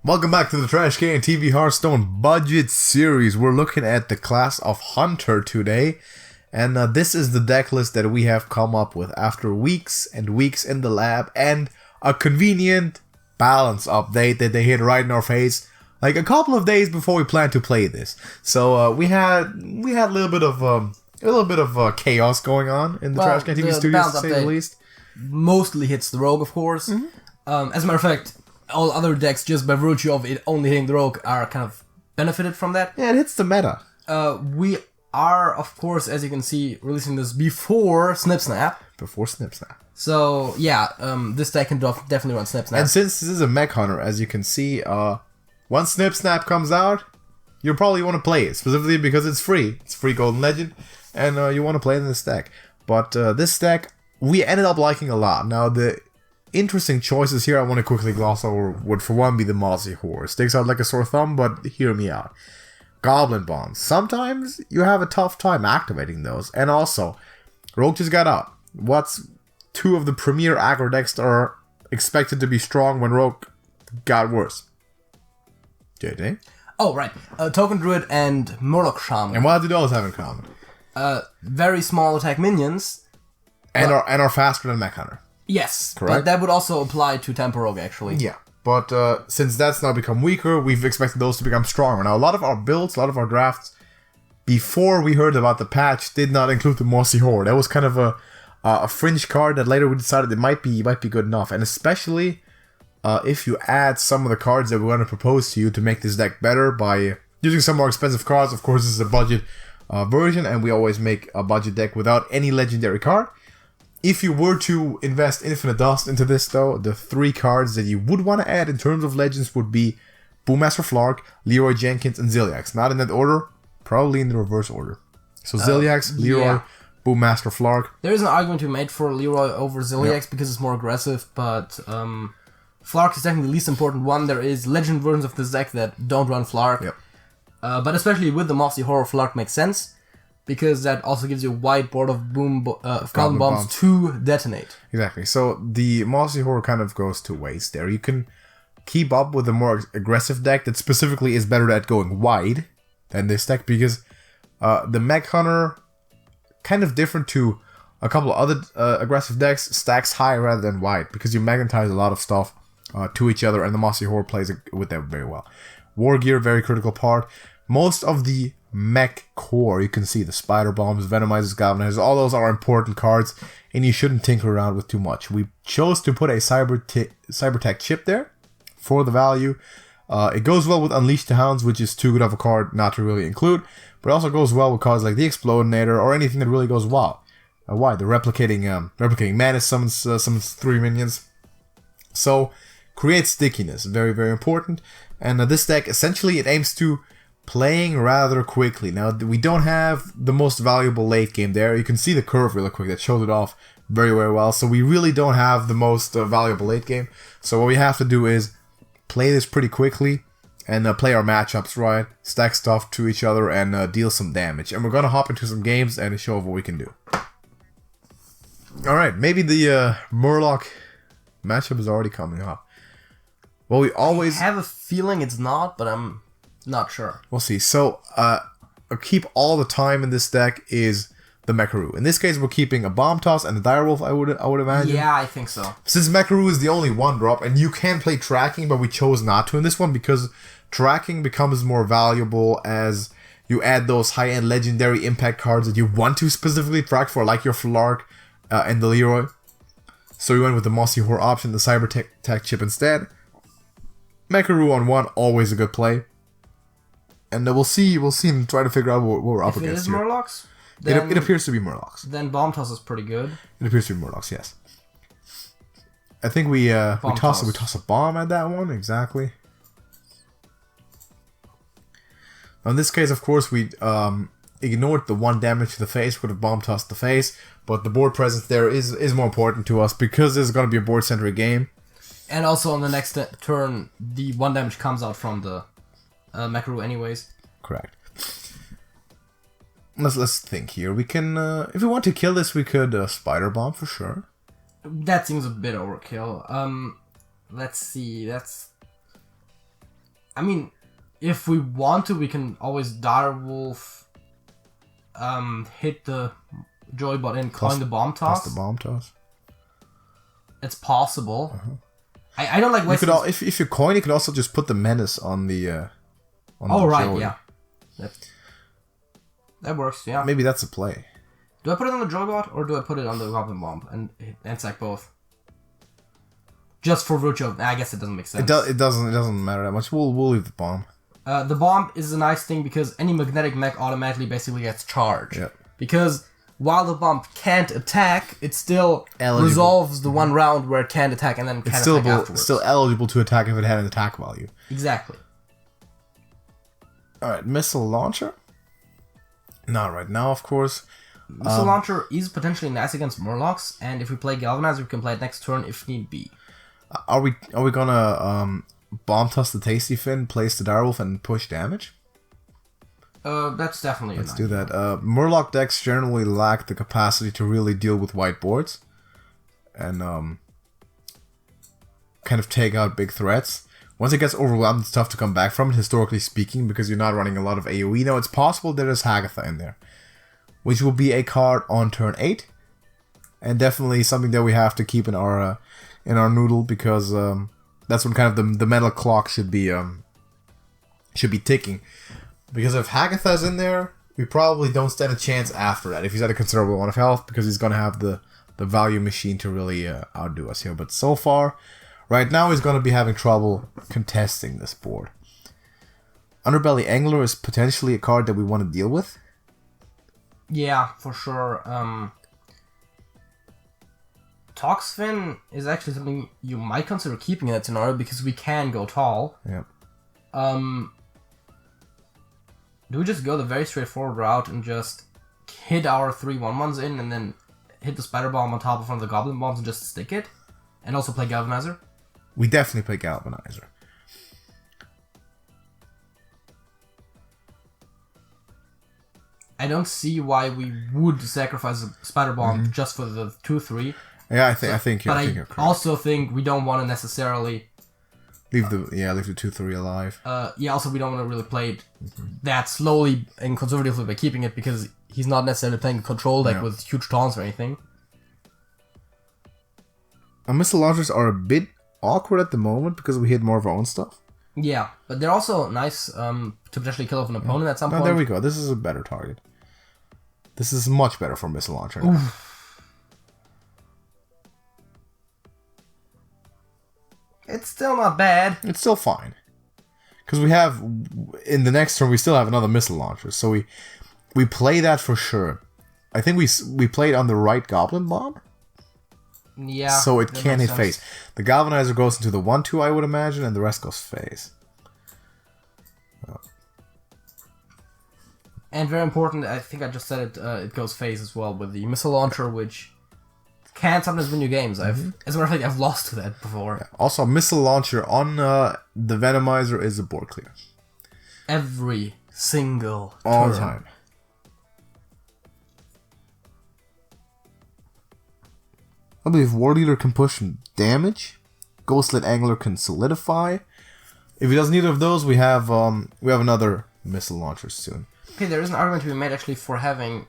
Welcome back to the TrashcanTV Hearthstone Budget Series. We're looking at the class of Hunter today. And this is the deck list that we have come up with after weeks and weeks in the lab and a convenient balance update that they hit right in our face like a couple of days before we planned to play this. So we had a little bit of chaos going on in the TrashcanTV studios, to say the least. Mostly hits the rogue, of course. As a matter of fact, all other decks, just by virtue of it only hitting the rogue, are kind of benefited from that. Yeah, it hits the meta. We are, of course, as you can see, releasing this before Snip Snap. Before Snip Snap. So, yeah, this deck can definitely run Snip Snap. And since this is a Mech Hunter, as you can see, once Snip Snap comes out, you'll probably want to play it, specifically because it's free. It's free Golden Legend, and you want to play it in this deck. But this deck, we ended up liking a lot. Now, the interesting choices here I want to quickly gloss over would, for one, be the Mossy Horror. Sticks out like a sore thumb, but hear me out. Goblin Bombs. Sometimes you have a tough time activating those. And also, Rogue just got out. What's two of the premier aggro decks that are expected to be strong when Rogue got worse? JJ? Oh, right. Token Druid and Murloc Shaman. And what do those have in common? Very small attack minions. And are faster than Mech Hunter. Yes, correct. But that would also apply to Tempo Rogue, actually. Yeah, but since that's now become weaker, we've expected those to become stronger. Now, a lot of our builds, a lot of our drafts, before we heard about the patch, did not include the Mossy Horror. That was kind of a fringe card that later we decided it might be good enough. And especially if you add some of the cards that we're going to propose to you to make this deck better by using some more expensive cards. Of course, this is a budget version, and we always make a budget deck without any legendary card. If you were to invest Infinite Dust into this, though, the three cards that you would want to add in terms of legends would be Boommaster Flark, Leroy Jenkins, and Zilliax. Not in that order, probably in the reverse order. So Zilliax, Leroy, yeah. Boommaster Flark. There is an argument to be made for Leroy over Zilliax because it's more aggressive, but Flark is definitely the least important one. There is legend versions of this deck that don't run Flark. Yep. But especially with the Mossy Horror, Flark makes sense, because that also gives you a wide board of Goblin Bombs to detonate. Exactly. So the Mossy Horror kind of goes to waste there. You can keep up with a more aggressive deck that specifically is better at going wide than this deck, because the Mech Hunter, kind of different to a couple of other aggressive decks, stacks high rather than wide, because you magnetize a lot of stuff to each other, and the Mossy Horror plays with that very well. War Gear, very critical part. Most of the Mech core, you can see the Spider Bombs, Venomizers, Galvanizers, all those are important cards, and you shouldn't tinker around with too much. We chose to put a Cybertech chip there for the value. It goes well with Unleash the Hounds, which is too good of a card not to really include, but it also goes well with cards like the Explodinator or anything that really goes wild. Why? The replicating Madness summons 3 minions. So, creates stickiness, very, very important. And this deck, essentially, it aims to playing rather quickly. Now, we don't have the most valuable late game there. You can see the curve really quick that shows it off very, very well. So we really don't have the most valuable late game. So what we have to do is play this pretty quickly and play our matchups right, stack stuff to each other, and deal some damage. And we're going to hop into some games and show off what we can do. Alright, maybe the Murloc matchup is already coming up. Well, we always I have a feeling it's not, but I'm not sure. We'll see. So, keep all the time in this deck is the Mecharoo. In this case, we're keeping a Bomb Toss and a Direwolf, I would imagine. Yeah, I think so. Since Mecharoo is the only one drop, and you can play Tracking, but we chose not to in this one because Tracking becomes more valuable as you add those high-end legendary impact cards that you want to specifically track for, like your Flark and the Leroy. So we went with the Mossy Horror option, the Cybertech chip instead. Mecharoo on 1, always a good play. And we'll see and try to figure out what we're up against here. If it is Murlocs, then it appears to be Murlocs. Then Bomb Toss is pretty good. It appears to be Murlocs, yes. I think we toss a bomb at that one, exactly. Now in this case, of course, we ignored the 1 damage to the face, would have bomb tossed the face, but the board presence there is more important to us because this is going to be a board-centric game. And also on the next turn, the 1 damage comes out from the Mecharoo anyways. Correct. Let's think here. We can, if we want to kill this, we could Spider Bomb for sure. That seems a bit overkill. Let's see. I mean, if we want to, we can always Direwolf, hit the Joy bot in, calling the bomb toss. Plus the bomb toss. It's possible. I don't like wasting... If you coin, you could also just put the menace on the... right, yeah. That works, yeah. Maybe that's a play. Do I put it on the Joy bot, or do I put it on the Goblin Bomb and sack both? Just for virtue of... I guess it doesn't make sense. It doesn't matter that much. We'll leave the bomb. The bomb is a nice thing because any magnetic mech automatically basically gets charged. Yep. Because while the bomb can't attack, it still eligible. resolves the one round where it can't attack and then can attack afterwards. It's still eligible to attack if it had an attack value. Exactly. Alright, missile launcher? Not right now, of course. Missile launcher is potentially nice against Murlocs, and if we play Galvanizer, we can play it next turn if need be. Are we gonna bomb toss the Tasty Fin, place the Direwolf, and push damage? That's definitely Let's do that. Murloc decks generally lack the capacity to really deal with white boards and kind of take out big threats. Once it gets overwhelmed, it's tough to come back from it, historically speaking, because you're not running a lot of AoE. Now, it's possible there is Hagatha in there, which will be a card on turn 8, and definitely something that we have to keep in our noodle, because that's when kind of the mental clock should be ticking. Because if Hagatha's in there, we probably don't stand a chance after that if he's at a considerable amount of health, because he's going to have the value machine to really outdo us here. But so far, right now, he's going to be having trouble contesting this board. Underbelly Angler is potentially a card that we want to deal with. Yeah, for sure. Toxfin is actually something you might consider keeping in that scenario because we can go tall. Yeah. Do we just go the very straightforward route and just hit our 3/1/1s in and then hit the Spider Bomb on top of one of the Goblin Bombs and just stick it? And also play Galvanizer? We definitely play Galvanizer. I don't see why we would sacrifice a Spider Bomb just for the 2/3. Yeah, I think you're correct. But I also think we don't want to necessarily... Leave the 2/3 alive. Also we don't want to really play it that slowly and conservatively by keeping it, because he's not necessarily playing a control deck with huge taunts or anything. Our missile launchers are a bit awkward at the moment because we hit more of our own stuff. Yeah, but they're also nice to potentially kill off an opponent at some point. There we go. This is a better target. This is much better for missile launcher now. It's still not bad. It's still fine. Because we have, in the next turn, we still have another missile launcher. So we play that for sure. I think we played on the right Goblin Bomb. Yeah. So it can hit face. The Galvanizer goes into the 1/2, I would imagine, and the rest goes face. And very important, I think I just said it, it goes face as well with the missile launcher, which can sometimes win you games. As a matter of fact, I've lost to that before. Yeah. Also, missile launcher on the Venomizer is a board clear. Every single all turn. the time. I believe War Leader can push some damage. Ghostlit Angler can solidify. If he does neither of those, we have another missile launcher soon. Okay, there is an argument to be made actually for having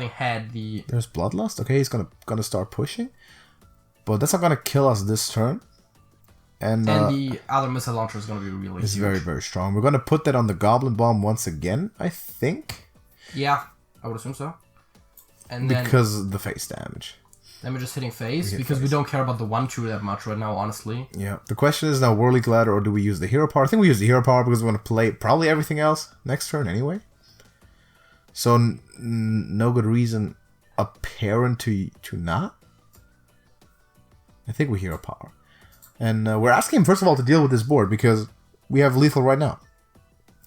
had the... There's Bloodlust. Okay, he's gonna start pushing, but that's not gonna kill us this turn. And the other missile launcher is gonna be really it's huge. very, very strong. We're gonna put that on the Goblin Bomb once again, I think. Yeah, I would assume so. And because of the face damage. Then we're just hitting face, because we don't care about the 1/2 that much right now, honestly. Yeah. The question is now, Whirly Glider, or do we use the Hero Power? I think we use the Hero Power because we're going to play probably everything else next turn anyway. So, no good reason apparent to not. I think we Hero Power. And we're asking him, first of all, to deal with this board, because we have Lethal right now.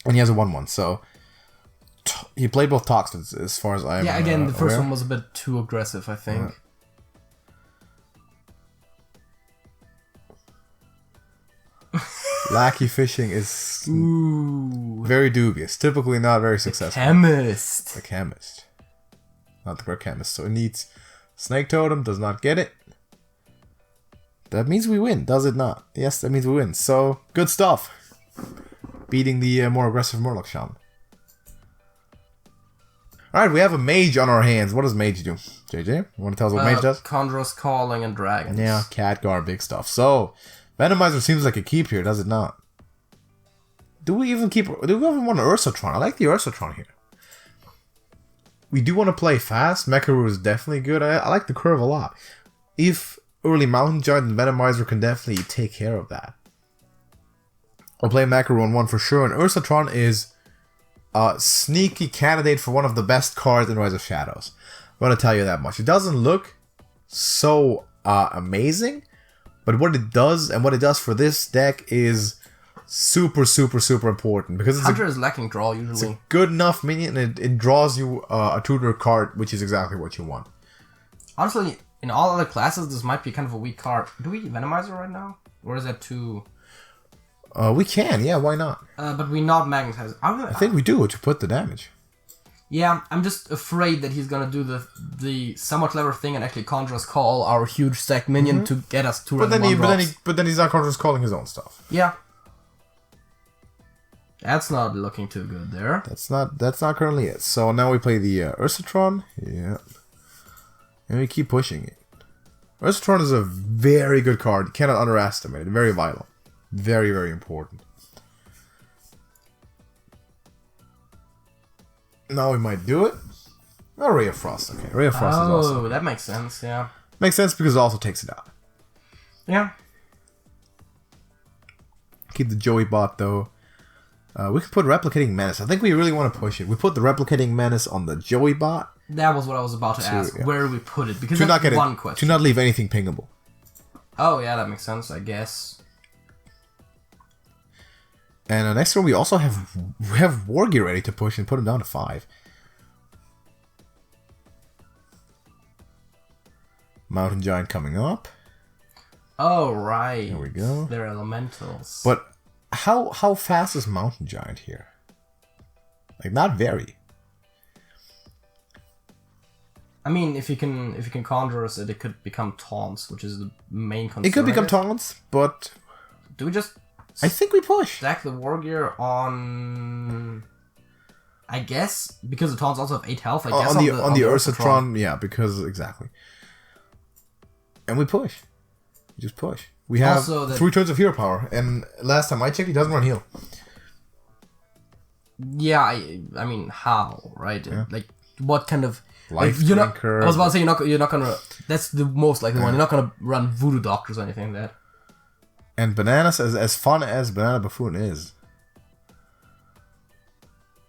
And he has a 1/1, so... He played both Toxins, as far as I'm Yeah, again, the first one was a bit too aggressive, I think. Lackey fishing is very dubious. Typically not very successful. The chemist. Not the great chemist. So it needs Snake Totem. Does not get it. That means we win, does it not? Yes, that means we win. So, good stuff. beating the more aggressive Murloc Shaman. Alright, we have a Mage on our hands. What does Mage do? JJ, you want to tell us what Mage does? Conjurers, Calling, and Dragons. Yeah, Khadgar, big stuff. So, Venomizer seems like a keep here, does it not? Do we even want an Ursatron? I like the Ursatron here. We do want to play fast. Mecharoo is definitely good. I like the curve a lot. If early Mountain Giant and Venomizer can definitely take care of that. I'll play Mecharoo on 1 for sure. And Ursatron is a sneaky candidate for one of the best cards in Rise of Shadows. I'm going to tell you that much. It doesn't look so amazing, but what it does and what it does for this deck is super important, because Hunter is lacking draw usually. It's a good enough minion, and it draws you a tutor card, which is exactly what you want. Honestly, in all other classes, this might be kind of a weak card. Do we Venomizer right now? Or is that too... We can, yeah, why not? But we not magnetize. I think we do to put the damage. Yeah, I'm just afraid that he's gonna do the somewhat clever thing and actually Conjurer's Call our huge stacked minion to get us to but then he's not Conjurer's Calling his own stuff. Yeah. That's not looking too good there. That's not currently it. So now we play the Ursatron. Yeah. And we keep pushing it. Ursatron is a very good card. You cannot underestimate it. Very vital. Very important. Now we might do it. Oh, Ray of Frost. Okay, Ray of Frost is awesome. Oh, that makes sense, yeah. Makes sense because it also takes it out. Yeah. Keep the Joey bot though. We can put Replicating Menace. I think we really want to push it. We put the Replicating Menace on the Joey bot. That was what I was about to ask. Yeah. Where do we put it? Because to that's not get one it, question. To not leave anything pingable. Oh, yeah, that makes sense, I guess. And next turn we also have War Gear ready to push and put him down to 5. Mountain Giant coming up. Oh, right. There we go. They're elementals. But how fast is Mountain Giant here? Like, not very. I mean, if you can conjure us, it could become taunts, which is the main concern. It could become taunts, but do we just? I think we push. Stack the War Gear on. I guess because the taunts also have 8 health. I guess on the Ursatron, yeah, because exactly. And we push. We just push. We have 3 turns of hero power, and last time I checked, he doesn't run heal. Yeah, I mean, how, right? Yeah. Like, what kind of life drinker? I was about to say you're not gonna. That's the most likely one. You're not gonna run Voodoo Doctors or anything like that. And Bananas, as fun as Banana Buffoon is,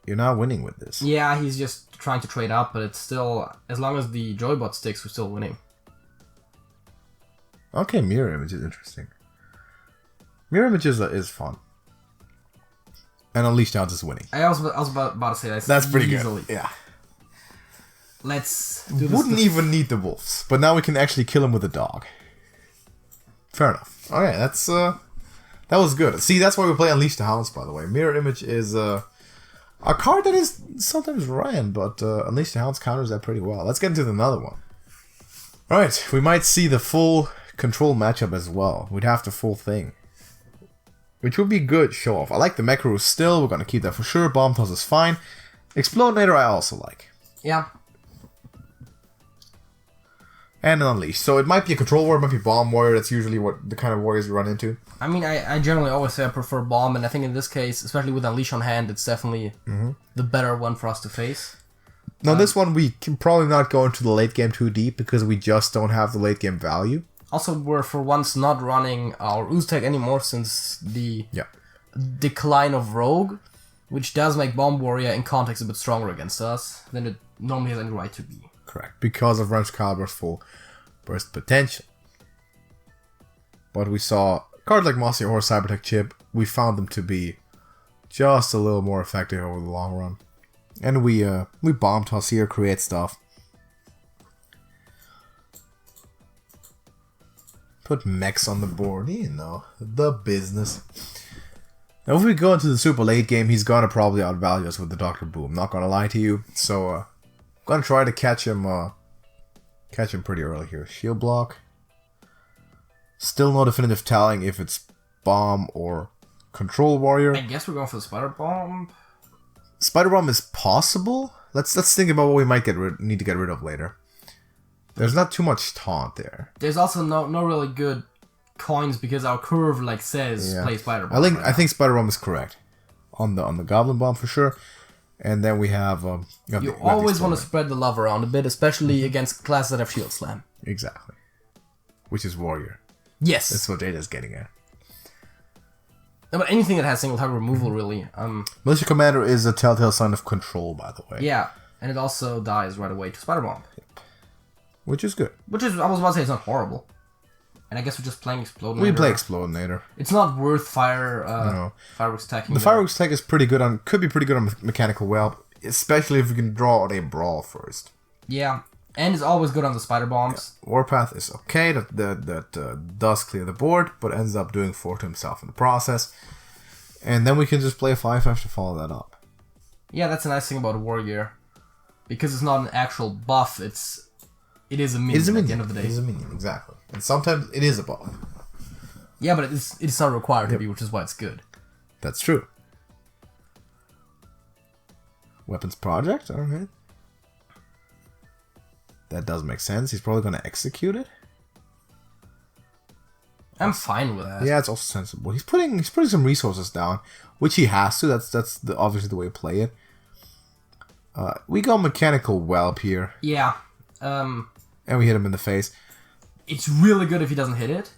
you're not winning with this. Yeah, he's just trying to trade up, but it's still, as long as the Joybot sticks, we're still winning. Okay, Mirror Image is interesting. Mirror Image is fun. And Unleashed Hounds is winning. I was about to say that's pretty easily. Good. Yeah. Let's do this. Wouldn't even need the wolves, but now we can actually kill him with a dog. Fair enough. Okay, that was good. See, that's why we play Unleash the Hounds, by the way. Mirror Image is a card that is sometimes ran, but Unleash the Hounds counters that pretty well. Let's get into another one. Alright, we might see the full control matchup as well. We'd have the full thing. Which would be good show off. I like the Mecharoo still. We're going to keep that for sure. Bomb Toss is fine. Explodinator I also like. Yeah. And an Unleash. So it might be a control warrior, it might be bomb warrior. That's usually what the kind of warriors you run into. I mean, I generally always say I prefer bomb, and I think in this case, especially with Unleash on hand, it's definitely the better one for us to face. Now this one we can probably not go into the late game too deep because we just don't have the late game value. Also, we're for once not running our Ooztag anymore since the decline of Rogue, which does make Bomb Warrior in context a bit stronger against us than it normally has any right to be. Correct, because of Wrench Caliber's full burst potential. But we saw cards like Mossy Horse, Cybertech Chip, we found them to be just a little more effective over the long run. And we Bomb Toss here, create stuff. Put mechs on the board, you know, the business. Now if we go into the super late game, he's gonna probably outvalue us with the Dr. Boom, not gonna lie to you. So gonna try to catch him pretty early here. Shield block. Still no definitive telling if it's bomb or Control Warrior. I guess we're going for the Spider Bomb. Spider Bomb is possible. Let's think about what we might need to get rid of later. There's not too much taunt there. There's also no really good coins because our curve says play Spider Bomb. I think Spider Bomb is correct on the Goblin Bomb for sure. And then we have you always want to spread the love around a bit, especially against classes that have Shield Slam. Exactly. Which is Warrior. Yes. That's what Jada's getting at. No, but anything that has single target removal, really. Militia Commander is a telltale sign of control, by the way. Yeah, and it also dies right away to Spider Bomb. Yep. Which is good. I was about to say it's not horrible. And I guess we're just playing Explodinator. We play Explodinator. It's not worth Fireworks attacking. The Fireworks attack is pretty good could be pretty good on Mechanical Whelp, especially if you can draw out a Brawl first. Yeah, and it's always good on the Spider Bombs. Yeah. Warpath is okay, that does clear the board, but ends up doing 4 to himself in the process. And then we can just play a 5/5 to follow that up. Yeah, that's a nice thing about a Wargear. Because it's not an actual buff, it is a minion at the end of the day. It is a minion, exactly. And sometimes it is a buff. Yeah, but it's not required to be, which is why it's good. That's true. Weapons Project, alright. That does make sense. He's probably going to execute it. I'm fine with that. Yeah, it's also sensible. He's putting some resources down, which he has to. That's obviously the way to play it. We go Mechanical Whelp here. Yeah. And we hit him in the face. It's really good if he doesn't hit it.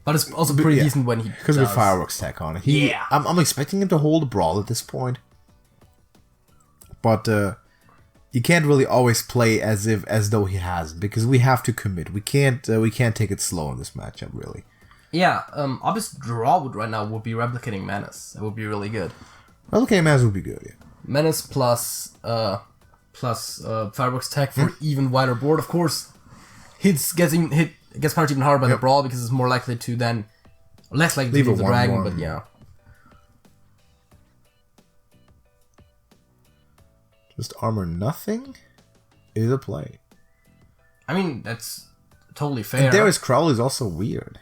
But it's also pretty decent when he does. Because we Fireworks tech on it. I'm expecting him to hold a Brawl at this point. But you can't really always play as though he has, because we have to commit. We can't take it slow in this matchup, really. Yeah, obvious draw right now would be Replicating Menace. That would be really good. Replicating Menace would be good, yeah. Menace plus Fireworks tech for even wider board, of course. Gets punished even harder by the Brawl because it's more likely to then less likely to leave the dragon, but yeah. Just armor nothing is a play. I mean, that's totally fair. And Darius Crowley is also weird.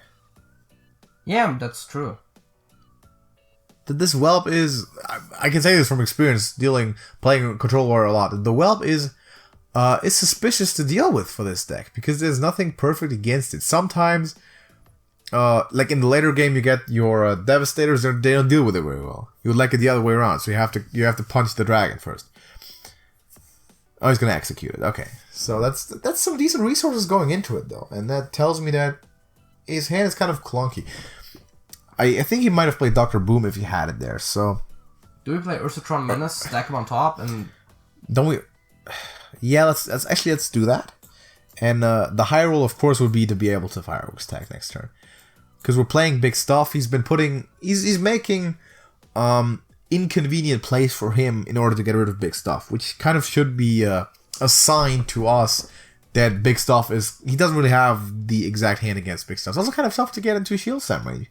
Yeah, that's true. This Whelp is... I can say this from experience, playing Control Warrior a lot. The Whelp is suspicious to deal with for this deck, because there's nothing perfect against it. Sometimes, like in the later game, you get your Devastators, they don't deal with it very well. You would like it the other way around, so you have to punch the dragon first. Oh, he's gonna execute it. Okay, so that's some decent resources going into it though, and that tells me that his hand is kind of clunky. I think he might have played Dr. Boom if he had it there. So, do we play Ursatron Menace, stack him on top, and don't we? Yeah, let's do that. And the high roll, of course, would be to be able to Fireworks tag next turn, because we're playing big stuff. He's making inconvenient plays for him in order to get rid of big stuff, which kind of should be a sign to us that big stuff is... He doesn't really have the exact hand against big stuff. It's also kind of tough to get into Shield Slam range.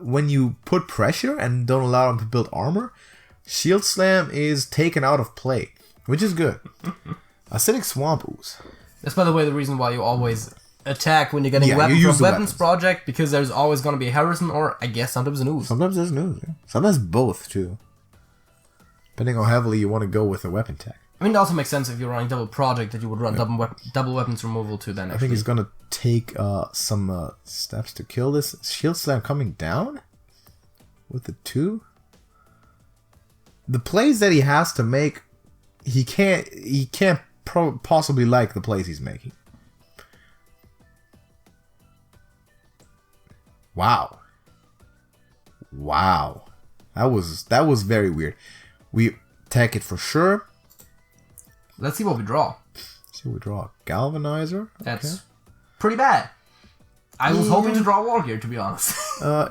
When you put pressure and don't allow him to build armor, Shield Slam is taken out of play, which is good. Acidic Swamp Ooze. That's, by the way, the reason why you always attack when you're getting weapons from Weapons Project, because there's always going to be a Harrison or, I guess, sometimes an Ooze. Sometimes there's an Ooze, yeah. Sometimes both, too. Depending on how heavily you want to go with a weapon tech. I mean, it also makes sense if you're running double project that you would run double weapons removal too then, I think he's going to take some steps to kill this. Shield Slam coming down with the 2. The plays that he has to make, he can't possibly like the plays he's making. Wow. That was very weird. We tech it for sure. Let's see what we draw. Galvanizer. That's pretty bad. I was hoping to draw Wargear, to be honest.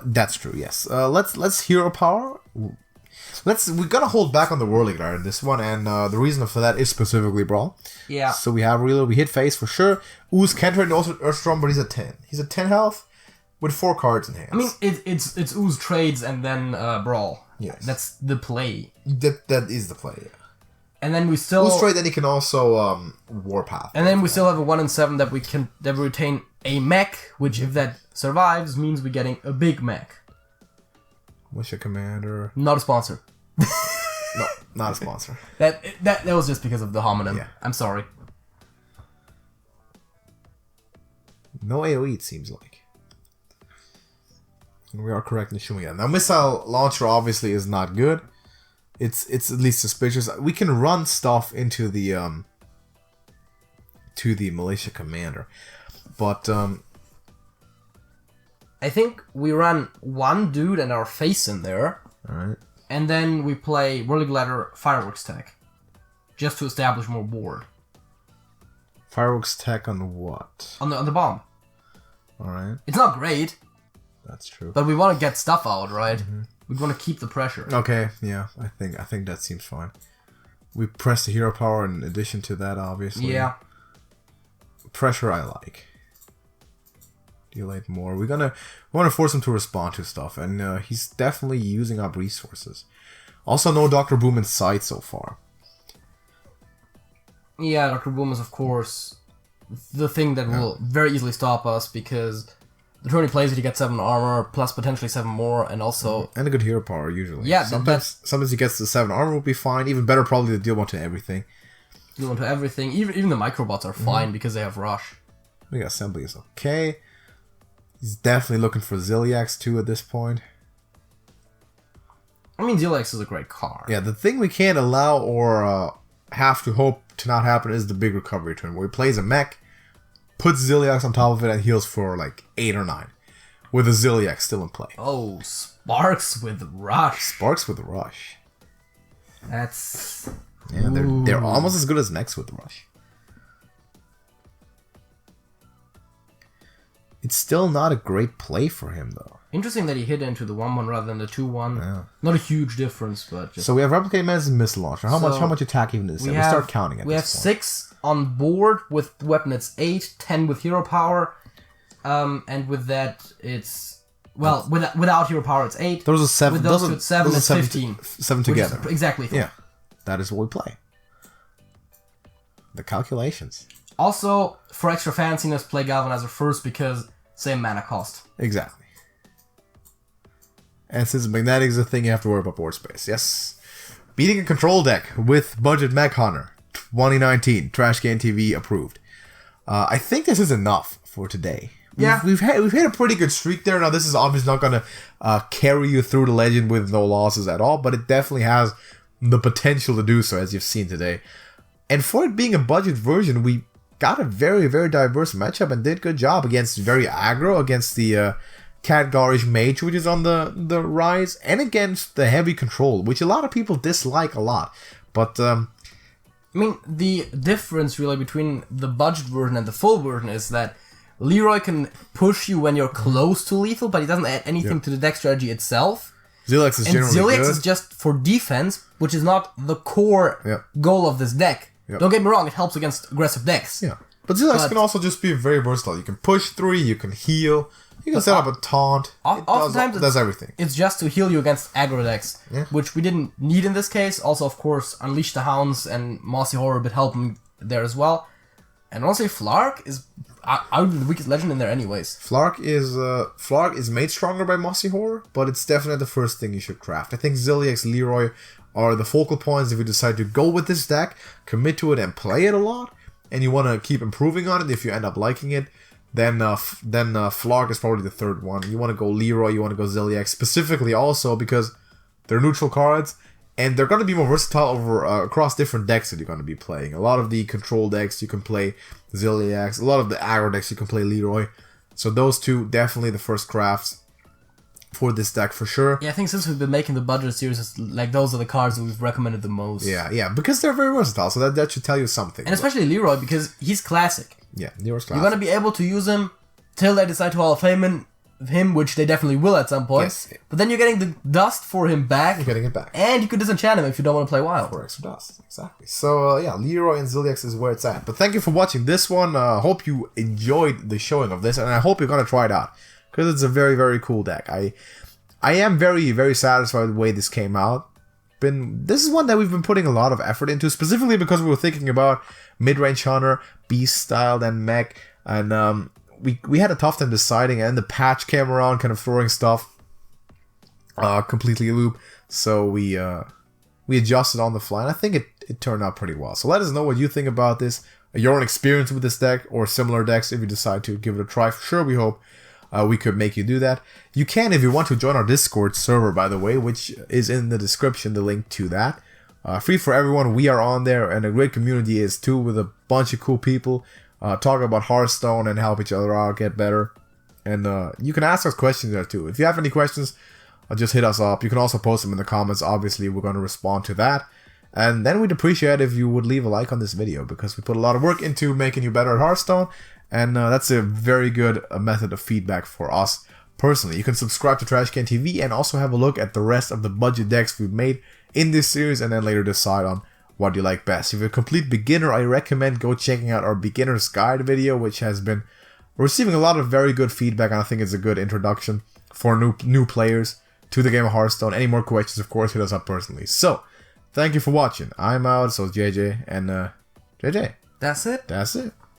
That's true, yes. Let's Hero Power. We gotta hold back on the Whirligig in this one, and the reason for that is specifically Brawl. Yeah. So we have Reload, we hit face for sure. Ooze Cantrip and also Earthstorm, but he's at 10. He's at 10 health with 4 cards in hand. I mean, it's Ooze trades and then Brawl. Yes. That's the play. That is the play, yeah. And then we still... Ooze trade, then he can also Warpath. And then we still have a 1 and 7 that we retain a mech, which if that survives means we're getting a big mech. Militia Commander. Not a sponsor. No, not a sponsor. That was just because of the homonym. Yeah. I'm sorry. No AoE, it seems like. And we are correct in assuming that. Now, Missile Launcher obviously is not good. It's at least suspicious. We can run stuff into the to the Militia Commander, but I think we run one dude and our face in there. Alright. And then we play Whirling Ladder Fireworks Tech. Just to establish more board. Fireworks Tech on what? On the bomb. Alright. It's not great. That's true. But we want to get stuff out, right? Mm-hmm. We want to keep the pressure. Okay, yeah. I think that seems fine. We press the hero power in addition to that, obviously. Yeah. Pressure I like. Delay more. We want to force him to respond to stuff, and he's definitely using up resources. Also, no Dr. Boom in sight so far. Yeah, Dr. Boom is of course the thing that will very easily stop us, because the turn he plays it, he gets 7 armor plus potentially 7 more, and also and a good hero power usually. Yeah, sometimes he gets the 7 armor will be fine. Even better, probably to deal 1 to everything. Deal 1 to everything. Even the microbots are fine because they have rush. We got assembly is okay. He's definitely looking for Ziliax too at this point. I mean, Ziliax is a great card. Yeah, the thing we can't allow or have to hope to not happen is the big recovery turn, where he plays a mech, puts Ziliax on top of it, and heals for like 8 or 9, with a Ziliax still in play. Oh, Sparks with Rush. Sparks with Rush. That's... Yeah, they're almost as good as Mechs with Rush. It's still not a great play for him, though. Interesting that he hit into the 1-1 rather than the 2-1. Yeah. Not a huge difference, but just... So we have Replicate Menace and Missile Launcher. How much attack even is that? We start counting at this point. We have 6 on board. With the weapon it's 8, 10 with hero power. And with that it's... Well, without hero power it's 8. Those are 7. With those two it's 7, it's 15. 7 together. Exactly. Yeah. That is what we play. The calculations. Also, for extra fanciness, play Galvanizer first because same mana cost. Exactly. And since magnetic is a thing, you have to worry about board space. Yes. Beating a control deck with Budget Mech Hunter 2019. TrashcanTV approved. I think this is enough for today. Yeah. We've had a pretty good streak there. Now, this is obviously not going to carry you through the legend with no losses at all, but it definitely has the potential to do so, as you've seen today. And for it being a budget version, we got a very, very diverse matchup and did a good job against very aggro, against the Khadgarish Mage, which is on the rise, and against the heavy control, which a lot of people dislike a lot. But, I mean, the difference really between the budget version and the full version is that Leroy can push you when you're close to lethal, but he doesn't add anything to the deck strategy itself. Ziliax is generally good. And Ziliax is just for defense, which is not the core goal of this deck. Don't get me wrong, it helps against aggressive decks. Yeah. But Ziliax can also just be very versatile. You can push 3, you can heal, you can set up a taunt. Oftentimes it does everything. It's just to heal you against aggro decks, which we didn't need in this case. Also, of course, Unleash the Hounds and Mossy Horror would help him there as well. And honestly, Flark is arguably the weakest legend in there anyways. Flark is made stronger by Mossy Horror, but it's definitely the first thing you should craft. I think Ziliax, Leroy are the focal points if you decide to go with this deck, commit to it and play it a lot, and you want to keep improving on it if you end up liking it, then Flark is probably the third one. You want to go Leroy, you want to go Ziliax, specifically also because they're neutral cards, and they're going to be more versatile across different decks that you're going to be playing. A lot of the control decks you can play Ziliax, a lot of the aggro decks you can play Leroy. So those two, definitely the first crafts for this deck for sure. Yeah, I think since we've been making the budget series, like those are the cards that we've recommended the most. Yeah, because they're very versatile, so that should tell you something. And especially Leroy, because he's classic. Yeah, Leroy's classic. You're going to be able to use him till they decide to Hall of Fame him, which they definitely will at some point. Yes. But then you're getting the dust for him back. You're getting it back. And you could disenchant him if you don't want to play wild. For extra dust, exactly. So, yeah, Leroy and Ziliax is where it's at. But thank you for watching this one. Hope you enjoyed the showing of this, and I hope you're going to try it out, because it's a very, very cool deck. I am very, very satisfied with the way this came out. This is one that we've been putting a lot of effort into, specifically because we were thinking about mid-range Hunter, beast-styled, and mech, and we had a tough time deciding, and the patch came around, kind of throwing stuff completely loop. So we adjusted on the fly, and I think it turned out pretty well. So let us know what you think about this, your own experience with this deck or similar decks if you decide to give it a try. For sure, we hope we could make you do that. You can, if you want to, join our Discord server, by the way, which is in the description, the link to that. Free for everyone. We are on there, and a great community is too, with a bunch of cool people talk about Hearthstone and help each other out get better. And you can ask us questions there too. If you have any questions, just hit us up. You can also post them in the comments. Obviously, we're going to respond to that. And then we'd appreciate if you would leave a like on this video, because we put a lot of work into making you better at Hearthstone. And that's a very good method of feedback for us personally. You can subscribe to TrashcanTV and also have a look at the rest of the budget decks we've made in this series, and then later decide on what you like best. If you're a complete beginner, I recommend go checking out our beginner's guide video, which has been receiving a lot of very good feedback, and I think it's a good introduction for new players to the game of Hearthstone. Any more questions, of course, hit us up personally. So, thank you for watching. I'm out, so JJ, and JJ. That's it? That's it.